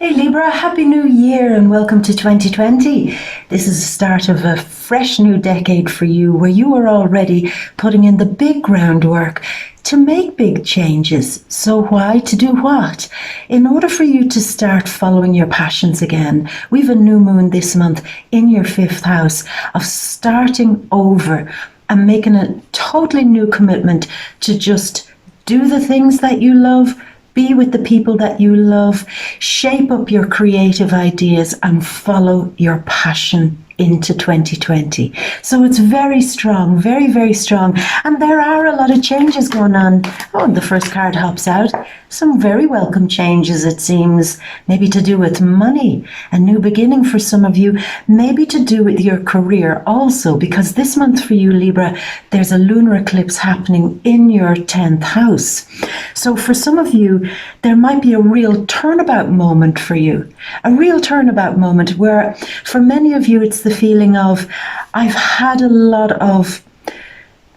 Hey Libra, Happy New Year and welcome to 2020. This is the start of a fresh new decade for you where you are already putting in the big groundwork to make big changes. So why? To do what? In order for you to start following your passions again, we've a new moon this month in your 5th house of starting over and making a totally new commitment to just do the things that you love, be with the people that you love, shape up your creative ideas and follow your passion into 2020. So it's very strong, very, very strong. And there are a lot of changes going on. Oh, the first card hops out. Some very welcome changes, it seems. Maybe to do with money, a new beginning for some of you. Maybe to do with your career also, because this month for you, Libra, there's a lunar eclipse happening in your 10th house. So for some of you, there might be a real turnabout moment for you. A real turnabout moment where for many of you, it's the feeling of, I've had a lot of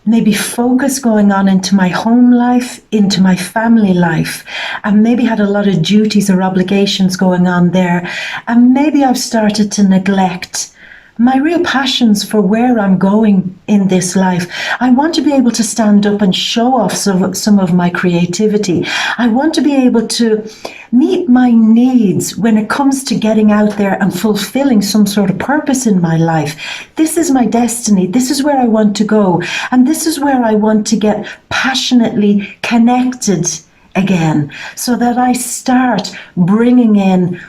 maybe focus going on into my home life, into my family life, and maybe had a lot of duties or obligations going on there. And maybe I've started to neglect my real passions for where I'm going in this life. I want to be able to stand up and show off some of my creativity. I want to be able to meet my needs when it comes to getting out there and fulfilling some sort of purpose in my life. This is my destiny. This is where I want to go. And this is where I want to get passionately connected again, so that I start bringing in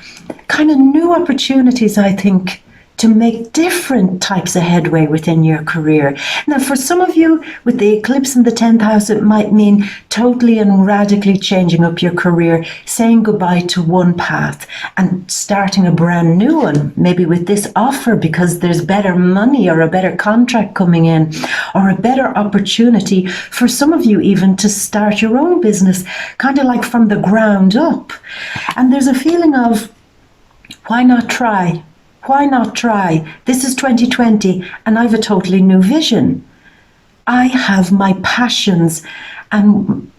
kind of new opportunities, I think, to make different types of headway within your career. Now, for some of you, with the eclipse in the 10th house, it might mean totally and radically changing up your career, saying goodbye to one path and starting a brand new one, maybe with this offer because there's better money or a better contract coming in, or a better opportunity for some of you even to start your own business, kind of like from the ground up. And there's a feeling of, why not try? Why not try? This is 2020 and I have a totally new vision. I have my passions and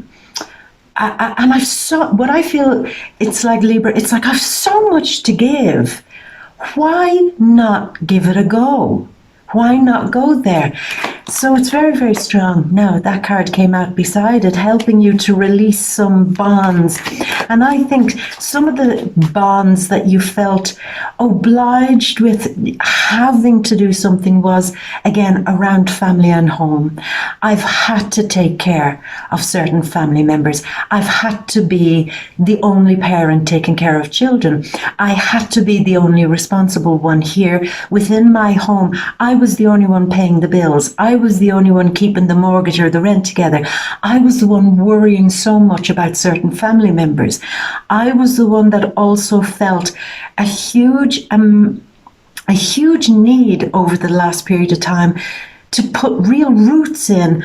I've so, what I feel, it's like Libra, it's like I've so much to give. Why not give it a go? Why not go there? So it's very, very strong. Now, that card came out beside it, helping you to release some bonds. And I think some of the bonds that you felt obliged with having to do something was, again, around family and home. I've had to take care of certain family members. I've had to be the only parent taking care of children. I had to be the only responsible one here within my home. I was the only one paying the bills. I was the only one keeping the mortgage or the rent together. I was the one worrying so much about certain family members. I was the one that also felt a huge need over the last period of time to put real roots in,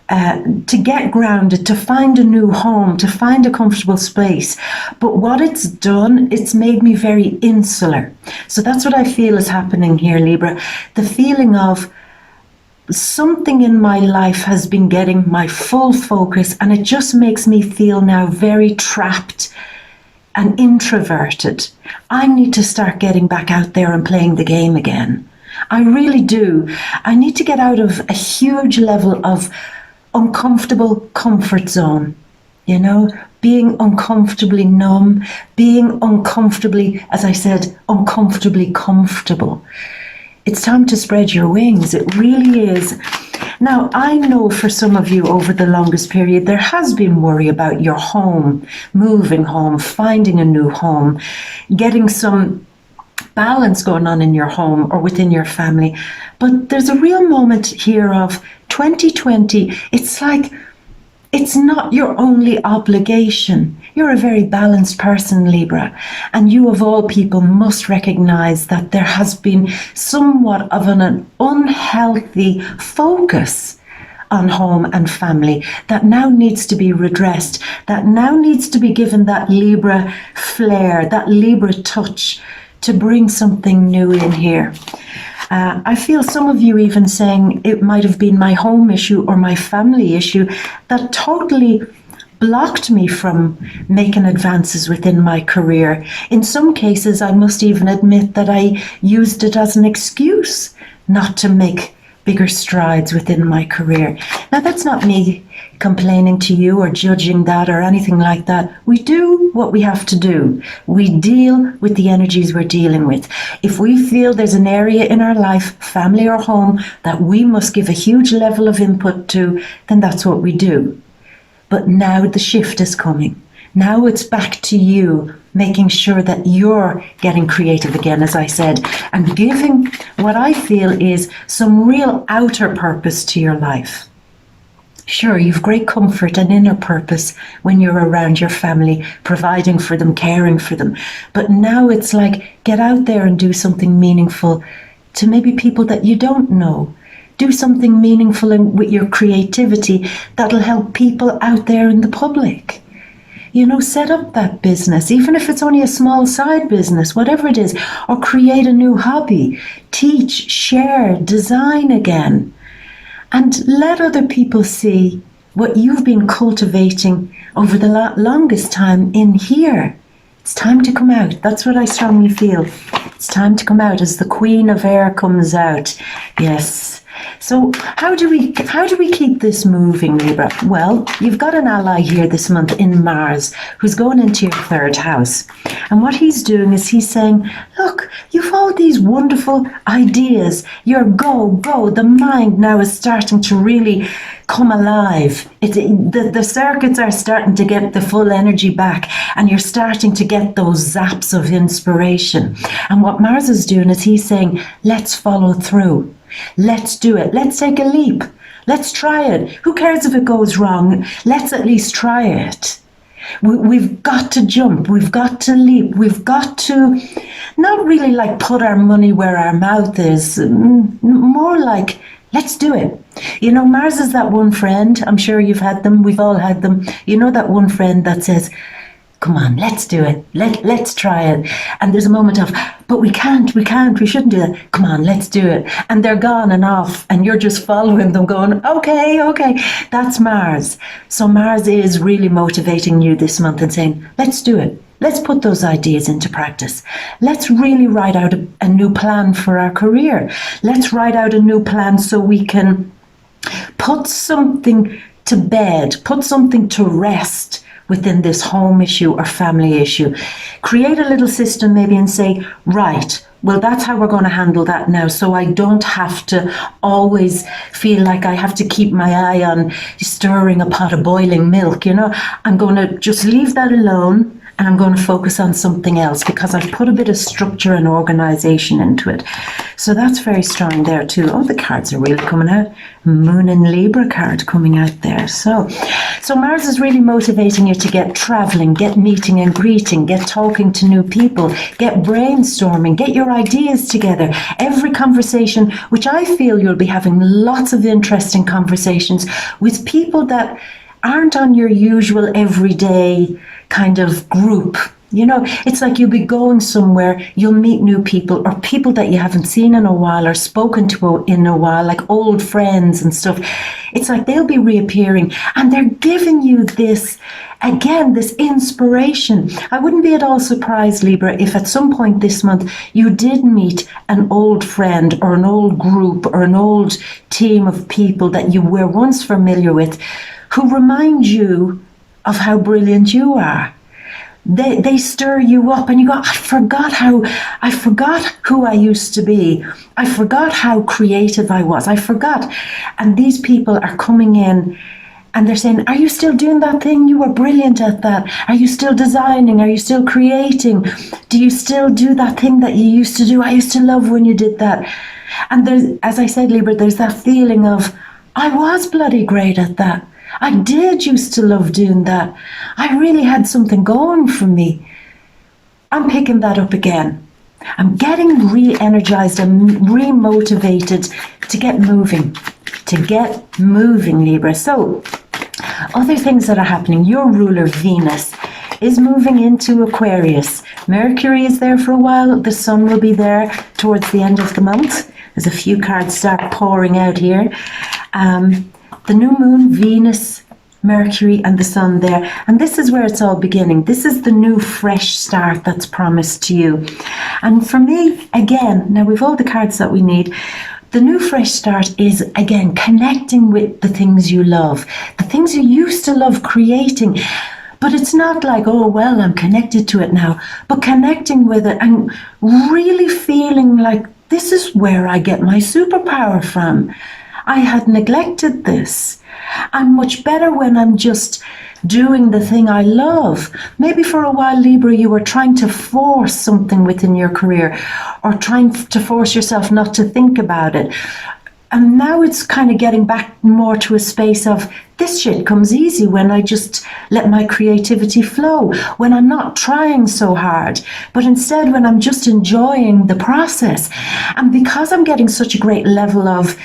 to get grounded, to find a new home, to find a comfortable space. But what it's done, it's made me very insular. So that's what I feel is happening here, Libra. The feeling of something in my life has been getting my full focus, and it just makes me feel now very trapped and introverted. I need to start getting back out there and playing the game again. I really do. I need to get out of a huge level of uncomfortable comfort zone, you know, being uncomfortably numb, being uncomfortably, as I said, uncomfortably comfortable. It's time to spread your wings. It really is. Now, I know for some of you over the longest period, there has been worry about your home, moving home, finding a new home, getting some balance going on in your home or within your family. But there's a real moment here of 2020. It's like, it's not your only obligation. You're a very balanced person, Libra, and you of all people must recognize that there has been somewhat of an unhealthy focus on home and family that now needs to be redressed, that now needs to be given that Libra flair, that Libra touch to bring something new in here. I feel some of you even saying it might have been my home issue or my family issue that totally blocked me from making advances within my career. In some cases, I must even admit that I used it as an excuse not to make bigger strides within my career. Now, that's not me complaining to you or judging that or anything like that. We do what we have to do. We deal with the energies we're dealing with. If we feel there's an area in our life, family or home, that we must give a huge level of input to, then that's what we do. But now the shift is coming. Now it's back to you, making sure that you're getting creative again, as I said, and giving what I feel is some real outer purpose to your life. Sure, you've great comfort and inner purpose when you're around your family, providing for them, caring for them. But now it's like, get out there and do something meaningful to maybe people that you don't know. Do something meaningful with your creativity that'll help people out there in the public. You know, set up that business, even if it's only a small side business, whatever it is, or create a new hobby. Teach, share, design again. And let other people see what you've been cultivating over the longest time in here. It's time to come out. That's what I strongly feel. It's time to come out as the Queen of Air comes out. Yes. So how do we keep this moving, Libra? Well, you've got an ally here this month in Mars who's going into your third house. And what he's doing is he's saying, look, you've all these wonderful ideas. Your go. The mind now is starting to really come alive. The circuits are starting to get the full energy back, and you're starting to get those zaps of inspiration. And what Mars is doing is he's saying, let's follow through. Let's do it. Let's take a leap. Let's try it. Who cares if it goes wrong? Let's at least try it. We've got to jump. We've got to leap. We've got to not really like put our money where our mouth is. More like, let's do it. You know, Mars is that one friend. I'm sure you've had them. We've all had them. You know, that one friend that says, come on, let's do it. Let's try it. And there's a moment of, but we can't, we shouldn't do that. Come on, let's do it. And they're gone and off, and you're just following them going, okay. That's Mars. So Mars is really motivating you this month and saying, let's do it. Let's put those ideas into practice. Let's really write out a new plan for our career. Let's write out a new plan so we can put something to bed, put something to rest within this home issue or family issue. Create a little system maybe and say, right, well, that's how we're going to handle that now. So I don't have to always feel like I have to keep my eye on stirring a pot of boiling milk. You know, I'm going to just leave that alone. And I'm going to focus on something else because I've put a bit of structure and organization into it. So that's very strong there too. Oh, the cards are really coming out. Moon and Libra card coming out there. So Mars is really motivating you to get traveling, get meeting and greeting, get talking to new people, get brainstorming, get your ideas together. Every conversation, which I feel you'll be having lots of interesting conversations with people that aren't on your usual everyday kind of group. You know, it's like you'll be going somewhere, you'll meet new people or people that you haven't seen in a while or spoken to in a while, like old friends and stuff. It's like they'll be reappearing and they're giving you this, again, this inspiration. I wouldn't be at all surprised, Libra, if at some point this month you did meet an old friend or an old group or an old team of people that you were once familiar with who remind you of how brilliant you are. They stir you up and you go, I forgot who I used to be. I forgot how creative I was. I forgot. And these people are coming in and they're saying, are you still doing that thing? You were brilliant at that. Are you still designing? Are you still creating? Do you still do that thing that you used to do? I used to love when you did that. And there's, as I said, Libra, there's that feeling of, I was bloody great at that. I did used to love doing that. I really had something going for me. I'm picking that up again. I'm getting re-energized and re-motivated to get moving. Libra. So, other things that are happening. Your ruler, Venus, is moving into Aquarius. Mercury is there for a while. The sun will be there towards the end of the month. There's a few cards start pouring out here. The new moon, Venus, Mercury and the Sun there. And this is where it's all beginning. This is the new fresh start that's promised to you. And for me, again, now we've all the cards that we need. The new fresh start is, again, connecting with the things you love, the things you used to love creating. But it's not like, oh, well, I'm connected to it now, but connecting with it and really feeling like this is where I get my superpower from. I had neglected this. I'm much better when I'm just doing the thing I love. Maybe for a while, Libra, you were trying to force something within your career or trying to force yourself not to think about it. And now it's kind of getting back more to a space of this shit comes easy when I just let my creativity flow, when I'm not trying so hard, but instead when I'm just enjoying the process. And because I'm getting such a great level of,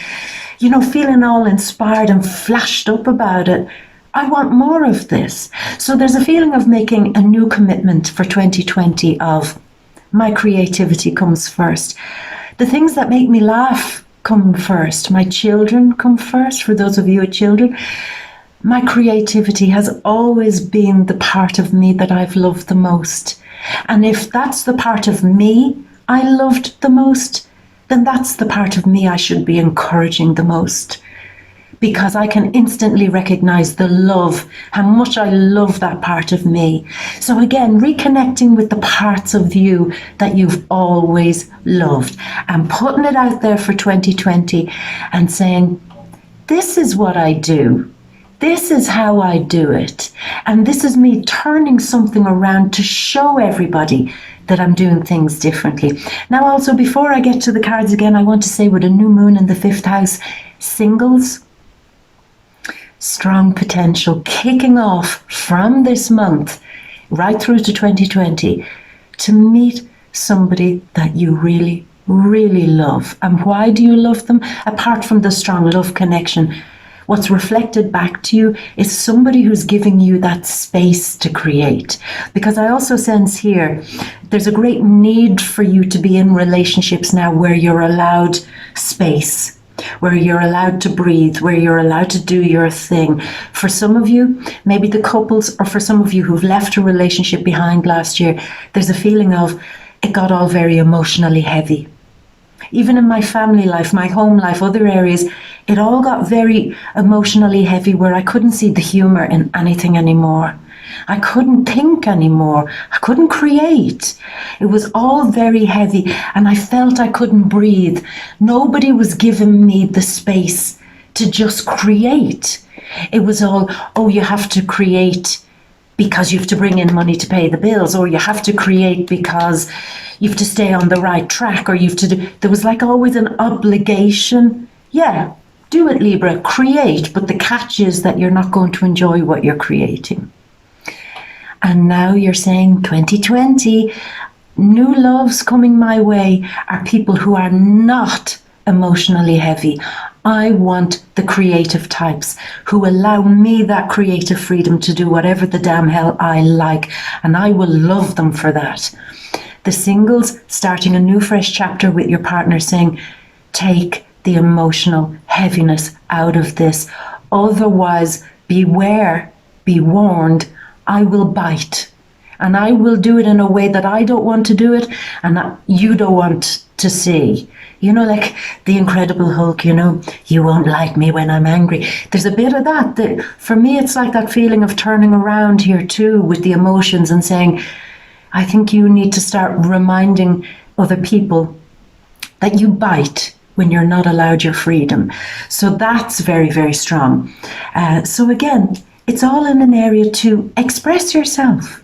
you know, feeling all inspired and flashed up about it, I want more of this. So there's a feeling of making a new commitment for 2020 of my creativity comes first. The things that make me laugh come first. My children come first. For those of you with children, my creativity has always been the part of me that I've loved the most. And if that's the part of me I loved the most, then that's the part of me I should be encouraging the most. Because I can instantly recognize the love, how much I love that part of me. So again, reconnecting with the parts of you that you've always loved and putting it out there for 2020 and saying, this is what I do. This is how I do it. And this is me turning something around to show everybody that I'm doing things differently. Now also, before I get to the cards again, I want to say with a new moon in the 5th house, singles, strong potential kicking off from this month right through to 2020 to meet somebody that you really, really love. And why do you love them? Apart from the strong love connection, what's reflected back to you is somebody who's giving you that space to create. Because I also sense here, there's a great need for you to be in relationships now where you're allowed space, where you're allowed to breathe, where you're allowed to do your thing. For some of you, maybe the couples, or for some of you who've left a relationship behind last year, there's a feeling of it got all very emotionally heavy. Even in my family life, my home life, other areas, it all got very emotionally heavy where I couldn't see the humor in anything anymore. I couldn't think anymore. I couldn't create. It was all very heavy and I felt I couldn't breathe. Nobody was giving me the space to just create. It was all, oh, you have to create because you have to bring in money to pay the bills, or you have to create because you have to stay on the right track, or you have to do, there was like always an obligation. Yeah, do it, Libra, create, but the catch is that you're not going to enjoy what you're creating. And now you're saying 2020, new loves coming my way are people who are not emotionally heavy. I want the creative types who allow me that creative freedom to do whatever the damn hell I like, and I will love them for that. The singles, starting a new fresh chapter with your partner, saying, take the emotional heaviness out of this. Otherwise, beware, be warned, I will bite. And I will do it in a way that I don't want to do it and that you don't want to see. You know, like the Incredible Hulk, you know, you won't like me when I'm angry. There's a bit of that. For me, it's like that feeling of turning around here too with the emotions and saying, I think you need to start reminding other people that you bite when you're not allowed your freedom. So that's very, very strong. So again, it's all in an area to express yourself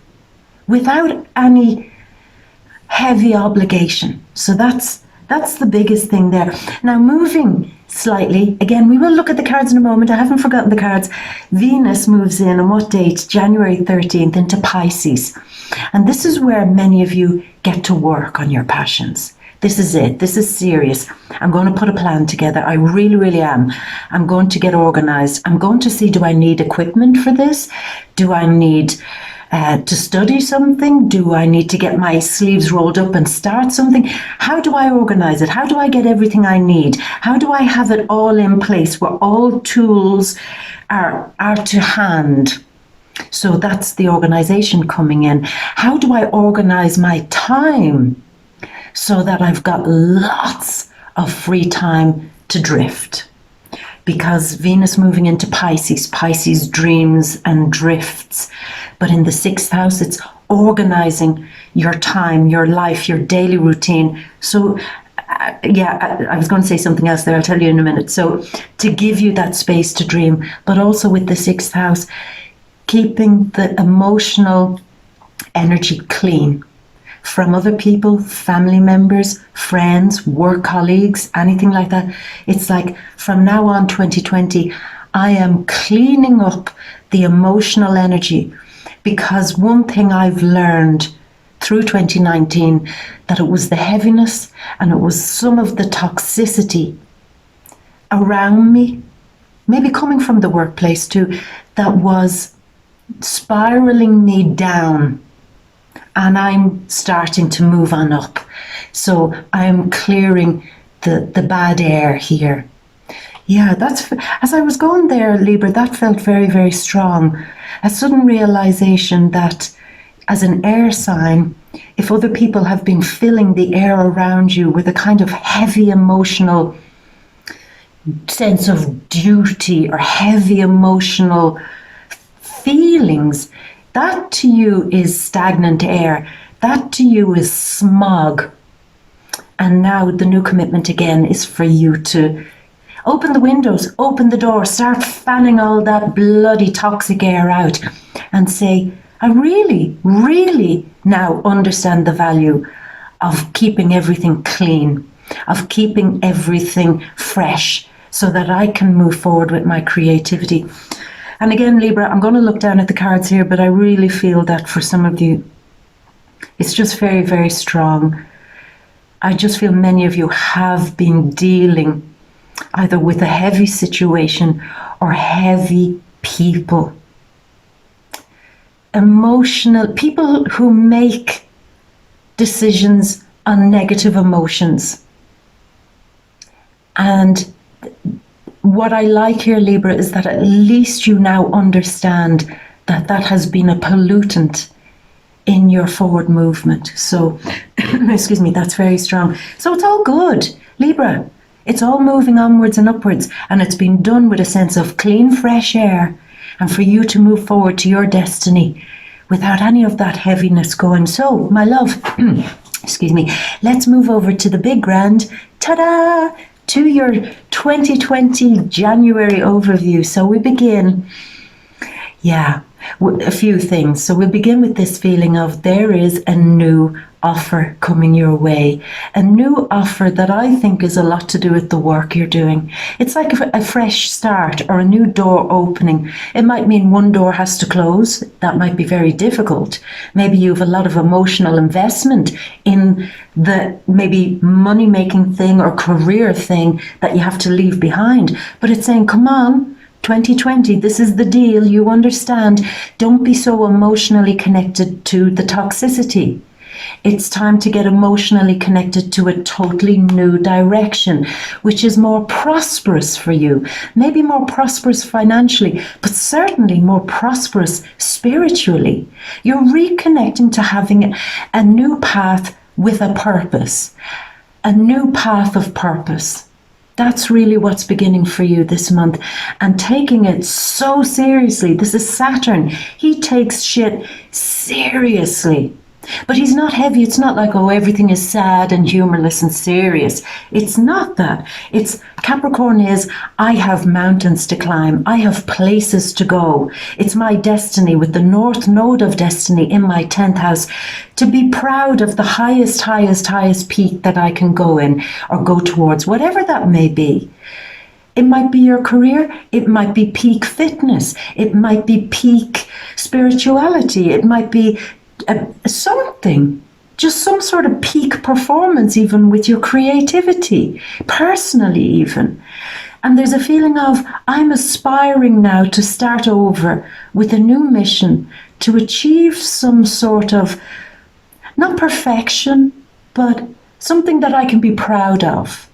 without any heavy obligation. So that's the biggest thing there. Now, moving slightly, again, we will look at the cards in a moment. I haven't forgotten the cards. Venus moves in on what date? January 13th into Pisces. And this is where many of you get to work on your passions. This is it. This is serious. I'm going to put a plan together. I really, really am. I'm going to get organized. I'm going to see, do I need equipment for this? Do I need to study something? Do I need to get my sleeves rolled up and start something? How do I organize it? How do I get everything I need? How do I have it all in place where all tools are to hand? So that's the organization coming in. How do I organize my time so that I've got lots of free time to drift? Because Venus moving into Pisces, Pisces dreams and drifts. But in the 6th house, it's organizing your time, your life, your daily routine. So, I was going to say something else there. I'll tell you in a minute. So to give you that space to dream, but also with the 6th house, keeping the emotional energy clean from other people, family members, friends, work colleagues, anything like that. It's like from now on, 2020, I am cleaning up the emotional energy, because one thing I've learned through 2019, that it was the heaviness and it was some of the toxicity around me, maybe coming from the workplace too, that was spiraling me down. And I'm starting to move on up. So I'm clearing the bad air here. Yeah, that's, as I was going there, Libra, that felt very, very strong. A sudden realization that as an air sign, if other people have been filling the air around you with a kind of heavy emotional sense of duty or heavy emotional feelings, that to you is stagnant air. That to you is smog. And now the new commitment again is for you to open the windows, open the door, start fanning all that bloody toxic air out and say, I really, really now understand the value of keeping everything clean, of keeping everything fresh so that I can move forward with my creativity. And again, Libra, I'm going to look down at the cards here, but I really feel that for some of you, it's just very, very strong. I just feel many of you have been dealing either with a heavy situation or heavy people. Emotional, people who make decisions on negative emotions. And what I like here, Libra, is that at least you now understand that that has been a pollutant in your forward movement. So, excuse me, that's very strong. So it's all good, Libra. It's all moving onwards and upwards, and it's been done with a sense of clean, fresh air, and for you to move forward to your destiny without any of that heaviness going. So, my love, excuse me, let's move over to the big grand, ta-da, to your 2020 January overview. So we begin, a few things. So we'll begin with this feeling of there is a new offer coming your way, a new offer that I think is a lot to do with the work you're doing. It's like a fresh start or a new door opening. It might mean one door has to close. That might be very difficult. Maybe you have a lot of emotional investment in the maybe money-making thing or career thing that you have to leave behind. But it's saying, come on, 2020, this is the deal. You understand. Don't be so emotionally connected to the toxicity. It's time to get emotionally connected to a totally new direction, which is more prosperous for you. Maybe more prosperous financially, but certainly more prosperous spiritually. You're reconnecting to having a new path with a purpose, a new path of purpose. That's really what's beginning for you this month, and taking it so seriously. This is Saturn. He takes shit seriously. But he's not heavy. It's not like, oh, everything is sad and humorless and serious. It's not that. It's Capricorn is, I have mountains to climb. I have places to go. It's my destiny with the North Node of destiny in my 10th house to be proud of the highest peak that I can go in or go towards, whatever that may be. It might be your career. It might be peak fitness. It might be peak spirituality. It might be something, just some sort of peak performance, even with your creativity, personally even. And there's a feeling of, I'm aspiring now to start over with a new mission, to achieve some sort of, not perfection, but something that I can be proud of,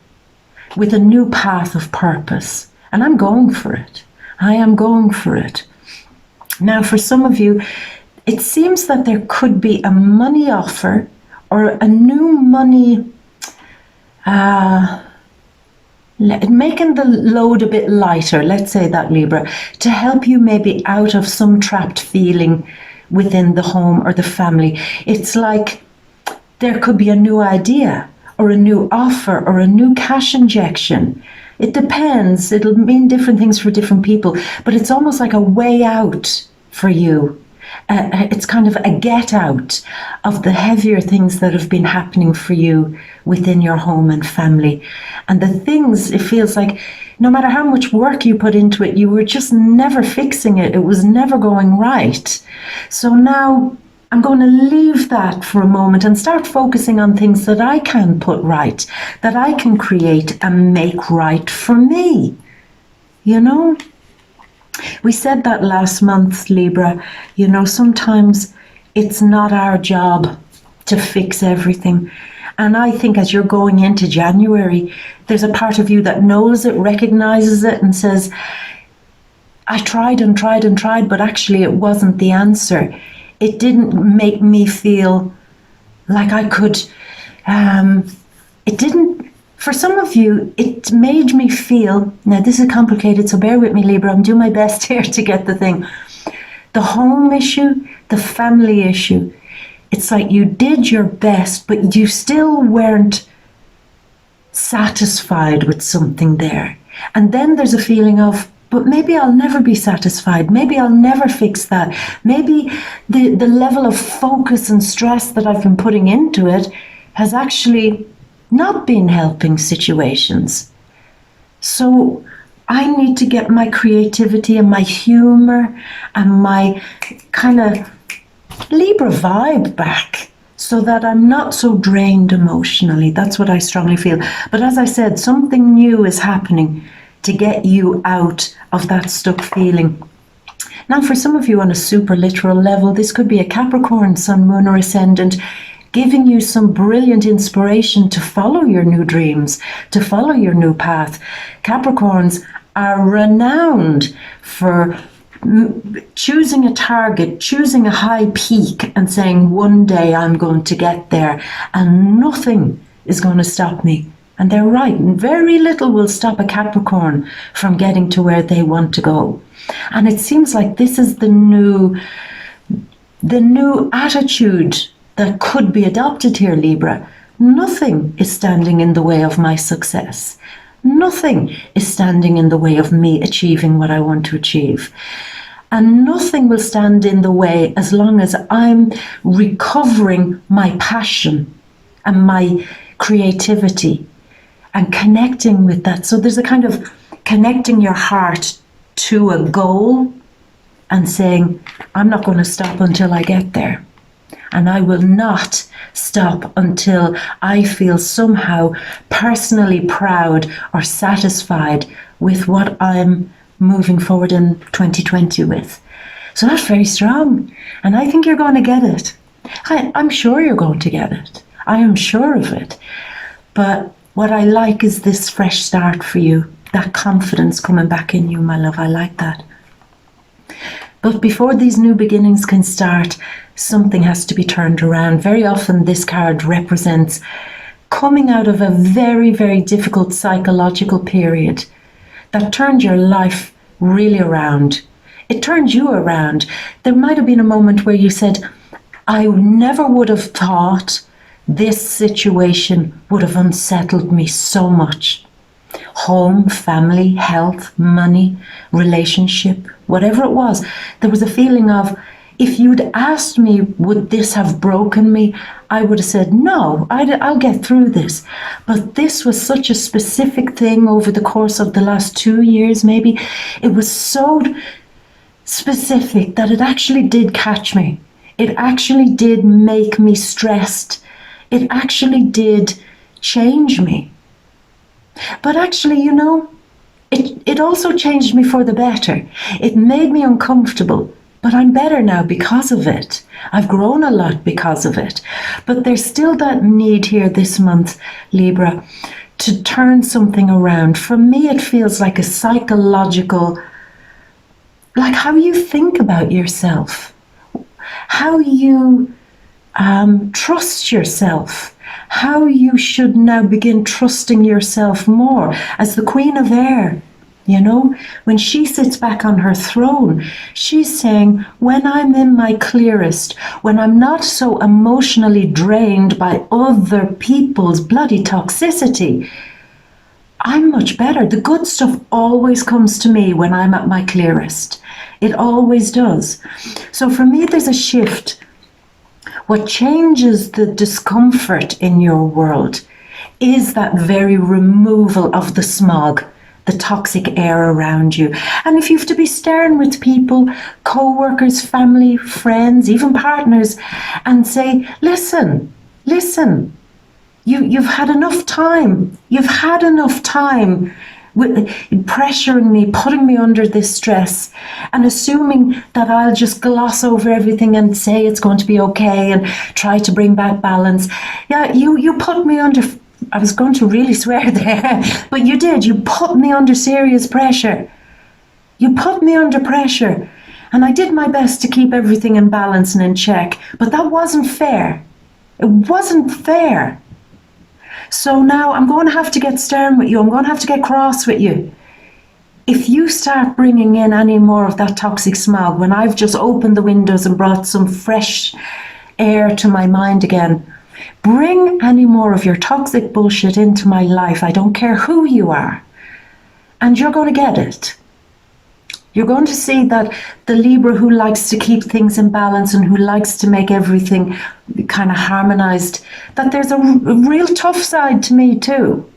with a new path of purpose. And I'm going for it. I am going for it. Now, for some of you, it seems that there could be a money offer or a new money, making the load a bit lighter, let's say that, Libra, to help you maybe out of some trapped feeling within the home or the family. It's like there could be a new idea or a new offer or a new cash injection. It depends. It'll mean different things for different people, but it's almost like a way out for you. It's kind of a get out of the heavier things that have been happening for you within your home and family. And the things, it feels like no matter how much work you put into it, you were just never fixing it. It was never going right. So now I'm going to leave that for a moment and start focusing on things that I can put right, that I can create and make right for me. You know? We said that last month, Libra. You know, sometimes it's not our job to fix everything. And I think as you're going into January, there's a part of you that knows it, recognizes it, and says, I tried and tried and tried, but actually it wasn't the answer. It didn't make me feel like I could, it didn't, for some of you, it made me feel, now this is complicated, so bear with me, Libra, I'm doing my best here to get the thing. The home issue, the family issue, it's like you did your best, but you still weren't satisfied with something there. And then there's a feeling of, but maybe I'll never be satisfied. Maybe I'll never fix that. Maybe the level of focus and stress that I've been putting into it has actually not been helping situations. So I need to get my creativity and my humor and my kind of Libra vibe back so that I'm not so drained emotionally. That's what I strongly feel. But as I said, something new is happening to get you out of that stuck feeling. Now, for some of you on a super literal level, this could be a Capricorn, Sun, Moon, or Ascendant, giving you some brilliant inspiration to follow your new dreams, to follow your new path. Capricorns are renowned for choosing a target, choosing a high peak and saying, one day I'm going to get there and nothing is going to stop me. And they're right. Very little will stop a Capricorn from getting to where they want to go. And it seems like this is the new attitude that could be adopted here, Libra. Nothing is standing in the way of my success. Nothing is standing in the way of me achieving what I want to achieve. And nothing will stand in the way as long as I'm recovering my passion and my creativity and connecting with that. So there's a kind of connecting your heart to a goal and saying, I'm not going to stop until I get there. And I will not stop until I feel somehow personally proud or satisfied with what I'm moving forward in 2020 with. So that's very strong. And I think you're going to get it. I'm sure you're going to get it. I am sure of it. But what I like is this fresh start for you. That confidence coming back in you, my love. I like that. But before these new beginnings can start, something has to be turned around. Very often this card represents coming out of a very, very difficult psychological period that turned your life really around. It turned you around. There might have been a moment where you said, I never would have thought this situation would have unsettled me so much. Home, family, health, money, relationship, whatever it was. There was a feeling of, if you'd asked me, would this have broken me? I would have said, no, I'll get through this. But this was such a specific thing over the course of the last 2 years, maybe. It was so specific that it actually did catch me. It actually did make me stressed. It actually did change me. But actually, you know, it also changed me for the better. It made me uncomfortable, But I'm better now because of it. I've grown a lot because of it. But there's still that need here this month, Libra, to turn something around. For me, it feels like a psychological, like how you think about yourself, how you trust yourself, how you should now begin trusting yourself more as the Queen of Air. You know, when she sits back on her throne, she's saying, when I'm in my clearest, when I'm not so emotionally drained by other people's bloody toxicity, I'm much better. The good stuff always comes to me when I'm at my clearest. It always does. So for me, there's a shift. What changes the discomfort in your world is that very removal of the smog, the toxic air around you. And if you have to be stern with people, co-workers, family, friends, even partners, and say, listen, you've had enough time. You've had enough time with pressuring me, putting me under this stress, and assuming that I'll just gloss over everything and say it's going to be okay and try to bring back balance. Yeah, you put me under, I was going to really swear there, but you did. You put me under serious pressure. You put me under pressure. And I did my best to keep everything in balance and in check, but that wasn't fair. It wasn't fair. So now I'm going to have to get stern with you. I'm going to have to get cross with you. If you start bringing in any more of that toxic smog, when I've just opened the windows and brought some fresh air to my mind again, bring any more of your toxic bullshit into my life. I don't care who you are. And you're going to get it. You're going to see that the Libra who likes to keep things in balance and who likes to make everything kind of harmonized, that there's a real tough side to me too.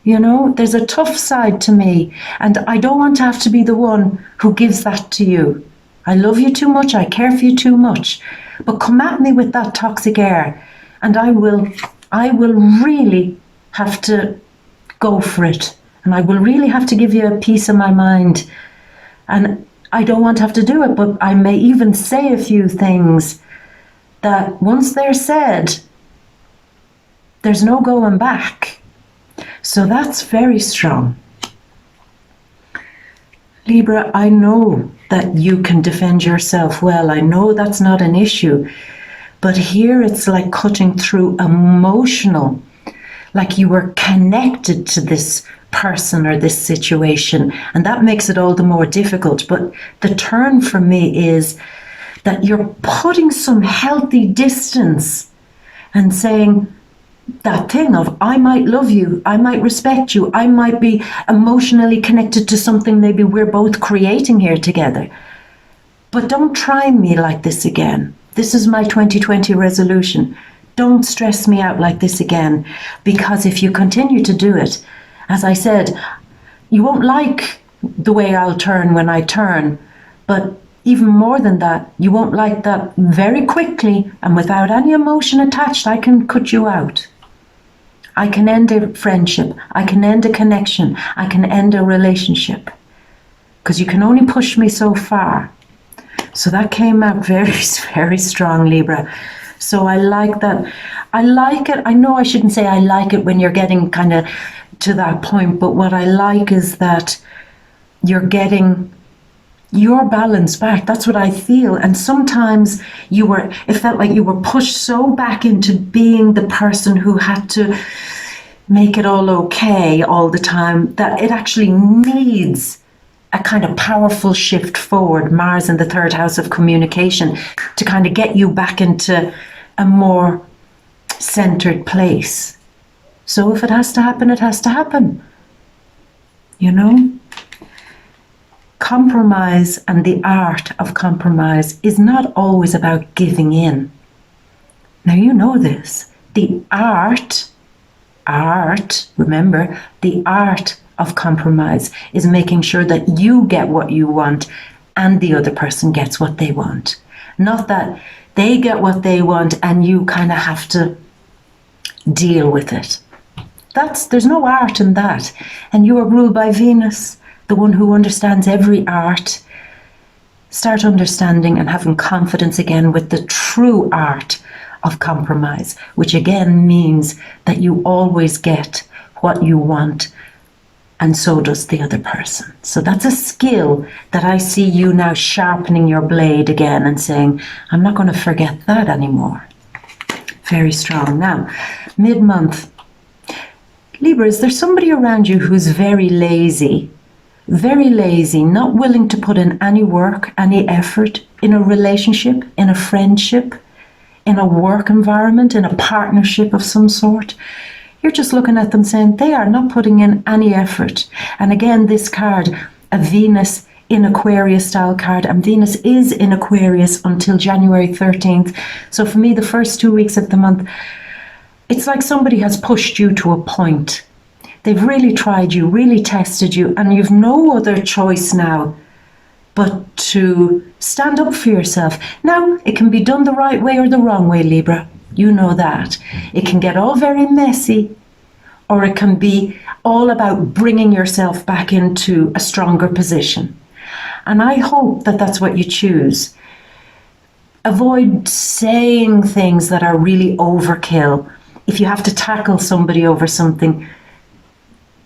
You know, there's a tough side to me, and I don't want to have to be the one who gives that to you. I love you too much, I care for you too much, but come at me with that toxic air and I will really have to go for it, and I will really have to give you a piece of my mind. And I don't want to have to do it, but I may even say a few things that once they're said, there's no going back. So that's very strong. Libra, I know that you can defend yourself well. I know that's not an issue. But here it's like cutting through emotional, like you were connected to this person or this situation, and that makes it all the more difficult. But the turn for me is that you're putting some healthy distance and saying that thing of, I might love you, I might respect you, I might be emotionally connected to something maybe we're both creating here together, but don't try me like this again. This is my 2020 resolution. Don't stress me out like this again, because if you continue to do it, as I said, you won't like the way I'll turn when I turn, but even more than that, you won't like that very quickly, and without any emotion attached, I can cut you out. I can end a friendship, I can end a connection, I can end a relationship, because you can only push me so far. So that came out very, very strong, Libra. So I like that. I like it. I know I shouldn't say I like it when you're getting kind of to that point, but what I like is that you're getting your balance back. That's what I feel. And sometimes it felt like you were pushed so back into being the person who had to make it all okay all the time, that it actually needs a kind of powerful shift forward, Mars in the third house of communication, to kind of get you back into a more centered place. So if it has to happen, it has to happen. You know? Compromise and the art of compromise is not always about giving in. Now you know this. The art, remember, the art of compromise is making sure that you get what you want and the other person gets what they want. Not that they get what they want and you kind of have to deal with it. There's no art in that. And you are ruled by Venus, the one who understands every art. start understanding and having confidence again with the true art of compromise, which again means that you always get what you want, and so does the other person. So that's a skill that I see you now sharpening your blade again and saying, I'm not going to forget that anymore. Very strong. Now, mid-month. Libra, is there somebody around you who's very lazy, not willing to put in any work, any effort in a relationship, in a friendship, in a work environment, in a partnership of some sort? You're just looking at them saying they are not putting in any effort. And again, this card, a Venus in Aquarius style card, and Venus is in Aquarius until January 13th. So for me, the first 2 weeks of the month, it's like somebody has pushed you to a point. They've really tried you, really tested you, and you've no other choice now but to stand up for yourself. Now, it can be done the right way or the wrong way, Libra. You know that. It can get all very messy, or it can be all about bringing yourself back into a stronger position. And I hope that that's what you choose. Avoid saying things that are really overkill. If you have to tackle somebody over something,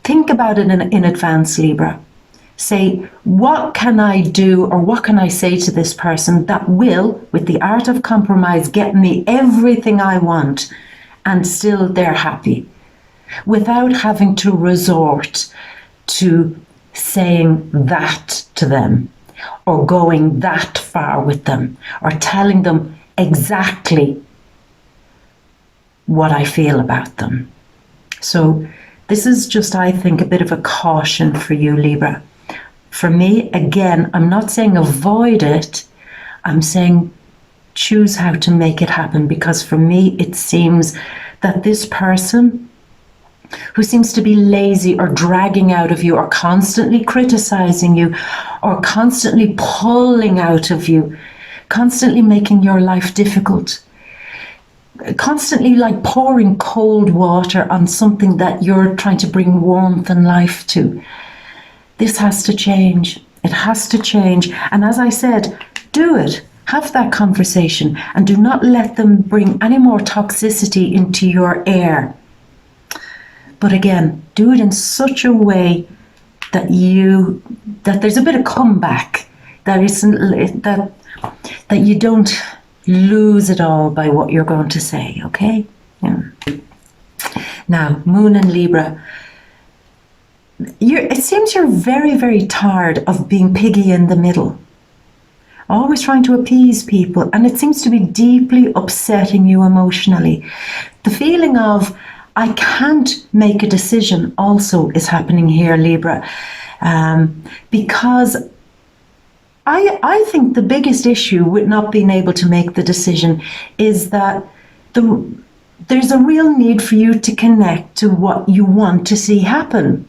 think about it in advance, Libra. Say, what can I do or what can I say to this person that will, with the art of compromise, get me everything I want and still they're happy, without having to resort to saying that to them or going that far with them or telling them exactly what I feel about them. So this is just, I think, a bit of a caution for you, Libra. For me, again, I'm not saying avoid it. I'm saying choose how to make it happen, because for me, it seems that this person who seems to be lazy or dragging out of you or constantly criticizing you or constantly pulling out of you, constantly making your life difficult, constantly like pouring cold water on something that you're trying to bring warmth and life to. This has to change. It has to change. And as I said, do it. Have that conversation and do not let them bring any more toxicity into your air. But again, do it in such a way that there's a bit of comeback, that you don't lose it all by what you're going to say, okay? Yeah. Now, Moon and Libra. It seems you're very, very tired of being piggy in the middle, always trying to appease people, and it seems to be deeply upsetting you emotionally. The feeling of, I can't make a decision also is happening here, Libra, because I think the biggest issue with not being able to make the decision is that there's a real need for you to connect to what you want to see happen.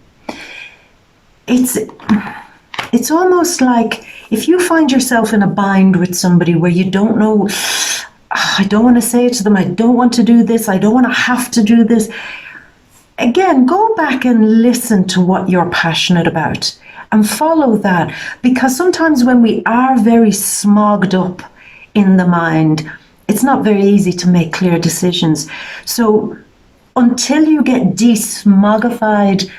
It's almost like if you find yourself in a bind with somebody where you don't know, I don't want to say it to them, I don't want to do this, I don't want to have to do this. Again, go back and listen to what you're passionate about and follow that, because sometimes when we are very smogged up in the mind, it's not very easy to make clear decisions. So until you get desmoggified,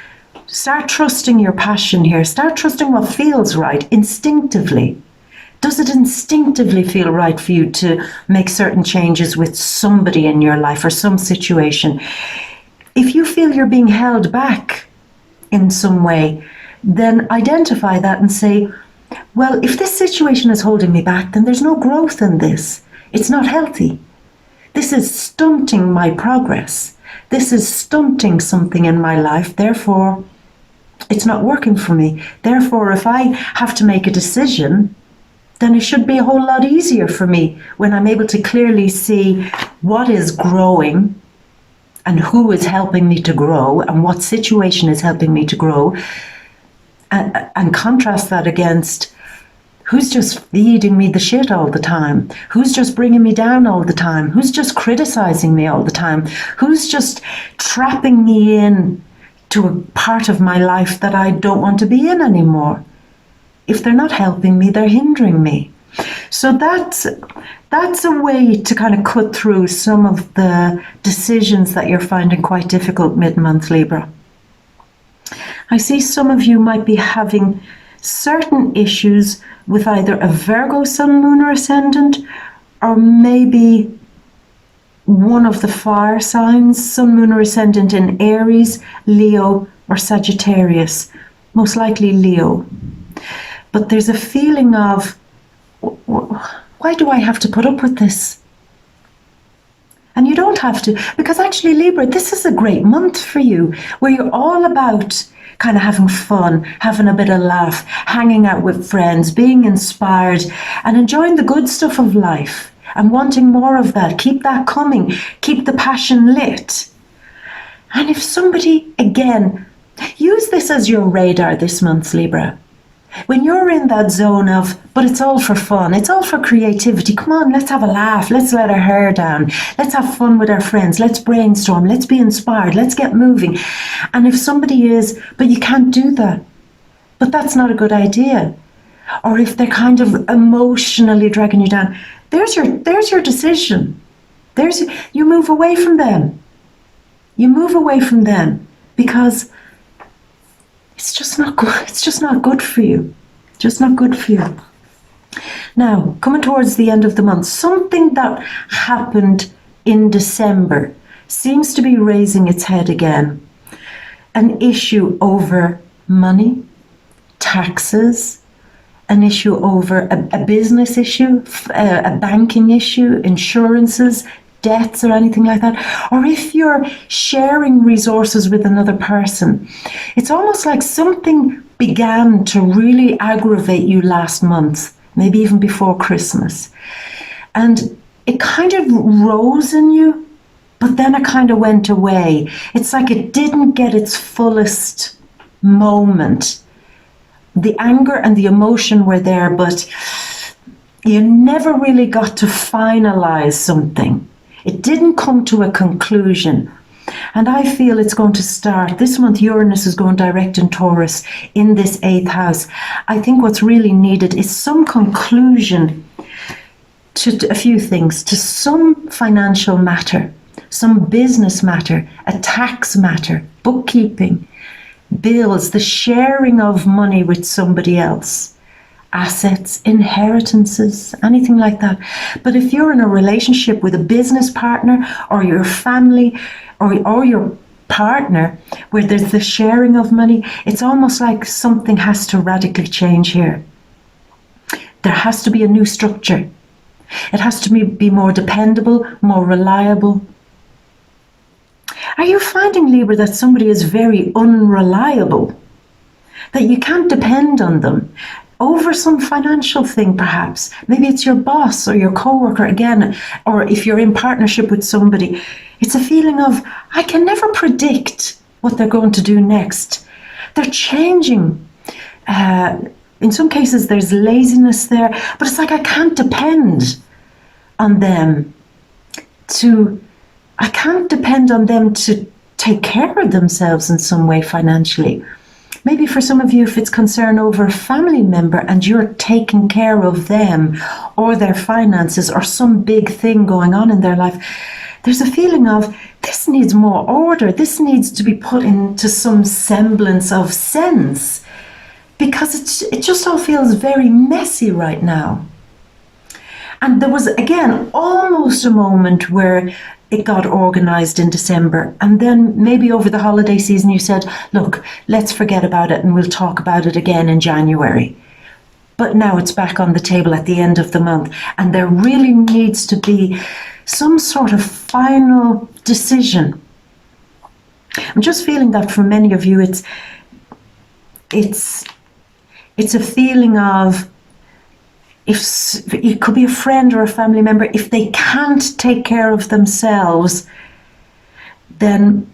start trusting your passion here. Start trusting what feels right instinctively. Does it instinctively feel right for you to make certain changes with somebody in your life or some situation? If you feel you're being held back in some way, then identify that and say, well, if this situation is holding me back, then there's no growth in this. It's not healthy. This is stunting my progress. This is stunting something in my life. Therefore, it's not working for me. Therefore, if I have to make a decision, then it should be a whole lot easier for me when I'm able to clearly see what is growing and who is helping me to grow and what situation is helping me to grow, and contrast that against who's just feeding me the shit all the time, who's just bringing me down all the time, who's just criticizing me all the time, who's just trapping me in to a part of my life that I don't want to be in anymore. if they're not helping me, they're hindering me. So that's a way to kind of cut through some of the decisions that you're finding quite difficult mid-month, Libra. I see some of you might be having certain issues with either a Virgo sun, moon, or ascendant, or maybe one of the fire signs, sun, moon, or ascendant in Aries, Leo, or Sagittarius, most likely Leo. But there's a feeling of, why do I have to put up with this? And you don't have to, because actually, Libra, this is a great month for you, where you're all about kind of having fun, having a bit of laugh, hanging out with friends, being inspired, and enjoying the good stuff of life, and wanting more of that. Keep that coming. Keep the passion lit. And if somebody, again, use this as your radar this month, Libra. When you're in that zone of, but it's all for fun, it's all for creativity, come on, let's have a laugh, let's let our hair down, let's have fun with our friends, let's brainstorm, let's be inspired, let's get moving. And if somebody is, but you can't do that, but that's not a good idea. Or if they're kind of emotionally dragging you down, there's your decision. You move away from them. You move away from them because it's just not good. It's just not good for you. Just not good for you. Now, coming towards the end of the month, something that happened in December seems to be raising its head again. An issue over money, taxes, an issue over a business issue, a banking issue, insurances, debts or anything like that, or if you're sharing resources with another person, it's almost like something began to really aggravate you last month, maybe even before Christmas, and it kind of rose in you, but then it kind of went away. It's like it didn't get its fullest moment. The anger and the emotion were there, but you never really got to finalize something. It didn't come to a conclusion. And I feel it's going to start. This month, Uranus is going direct in Taurus in this 8th house. I think what's really needed is some conclusion to a few things, to some financial matter, some business matter, a tax matter, bookkeeping, bills, the sharing of money with somebody else. Assets, inheritances, anything like that. But if you're in a relationship with a business partner or your family or your partner where there's the sharing of money, it's almost like something has to radically change here. There has to be a new structure. It has to be more dependable, more reliable. Are you finding, Libra, that somebody is very unreliable? That you can't depend on them? Over some financial thing, perhaps. Maybe it's your boss or your coworker again, or if you're in partnership with somebody, it's a feeling of, I can never predict what they're going to do next. They're changing. In some cases, there's laziness there, but it's like I can't depend on them to take care of themselves in some way financially. Maybe for some of you, if it's concern over a family member and you're taking care of them or their finances or some big thing going on in their life, there's a feeling of this needs more order. This needs to be put into some semblance of sense because it just all feels very messy right now. And there was, again, almost a moment where it got organized in December. And then maybe over the holiday season, you said, look, let's forget about it and we'll talk about it again in January. But now it's back on the table at the end of the month. And there really needs to be some sort of final decision. I'm just feeling that for many of you, it's a feeling of, if it could be a friend or a family member, if they can't take care of themselves, then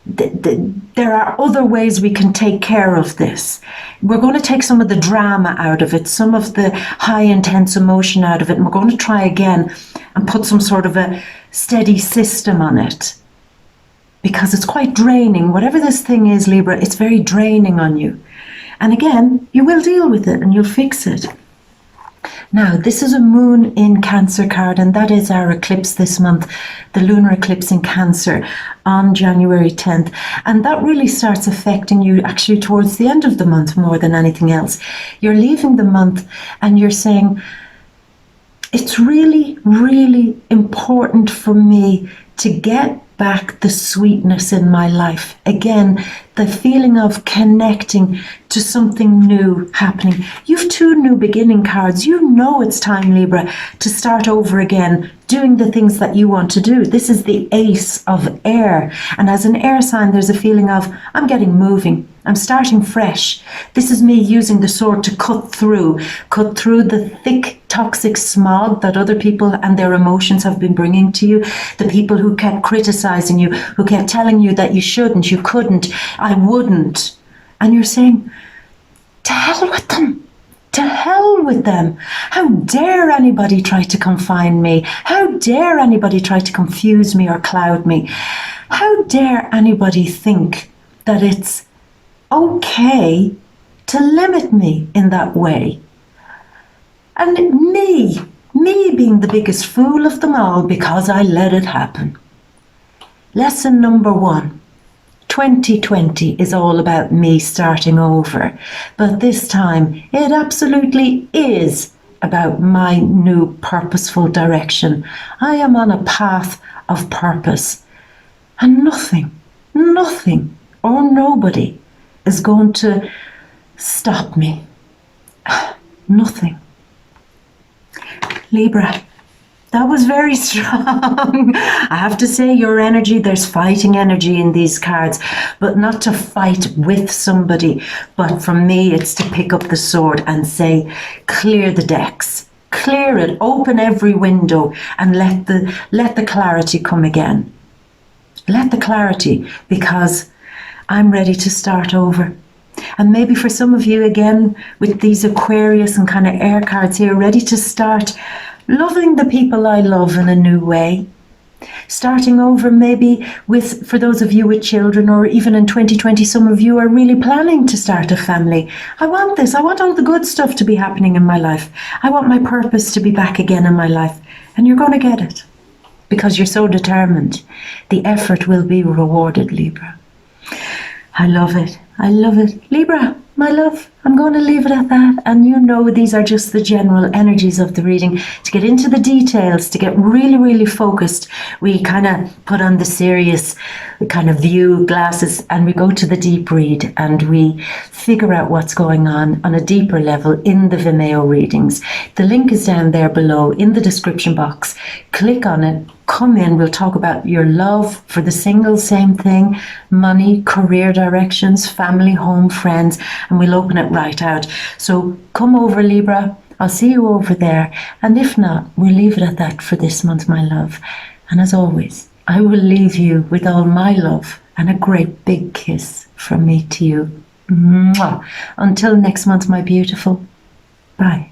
there are other ways we can take care of this. We're going to take some of the drama out of it, some of the high intense emotion out of it, and we're going to try again and put some sort of a steady system on it. Because it's quite draining. Whatever this thing is, Libra, it's very draining on you. And again, you will deal with it and you'll fix it. Now, this is a moon in Cancer card, and that is our eclipse this month, the lunar eclipse in Cancer on January 10th. And that really starts affecting you actually towards the end of the month more than anything else. You're leaving the month and you're saying, it's really, really important for me to get back the sweetness in my life. Again, the feeling of connecting to something new happening. You've 2 new beginning cards. You know it's time, Libra, to start over again, doing the things that you want to do. This is the Ace of Air. And as an air sign, there's a feeling of, I'm getting moving. I'm starting fresh. This is me using the sword to cut through the thick, toxic smog that other people and their emotions have been bringing to you. The people who kept criticizing you, who kept telling you that you shouldn't, you couldn't, I wouldn't. And you're saying, to hell with them. To hell with them. How dare anybody try to confine me? How dare anybody try to confuse me or cloud me? How dare anybody think that it's okay to limit me in that way? And me being the biggest fool of them all because I let it happen. Lesson number 1. 2020 is all about me starting over, but this time it absolutely is about my new purposeful direction. I am on a path of purpose, and nothing or nobody is going to stop me. Nothing. Libra, that was very strong. I have to say, your energy, there's fighting energy in these cards, but not to fight with somebody. But from me, it's to pick up the sword and say, clear the decks, clear it, open every window, and let the clarity come again. Let the clarity, because I'm ready to start over. And maybe for some of you, again, with these Aquarius and kind of air cards here, ready to start loving the people I love in a new way. Starting over maybe with, for those of you with children, or even in 2020, some of you are really planning to start a family. I want this. I want all the good stuff to be happening in my life. I want my purpose to be back again in my life. And you're going to get it because you're so determined. The effort will be rewarded, Libra. I love it. I love it. Libra, my love, I'm going to leave it at that. And you know, these are just the general energies of the reading. To get into the details, to get really, really focused, we kind of put on the serious kind of view glasses and we go to the deep read and we figure out what's going on a deeper level in the Vimeo readings. The link is down there below in the description box. Click on it. Come in, we'll talk about your love for the single, same thing, money, career directions, family, home, friends, and we'll open it right out. So come over, Libra. I'll see you over there. And if not, we'll leave it at that for this month, my love. And as always, I will leave you with all my love and a great big kiss from me to you. Mwah. Until next month, my beautiful. Bye.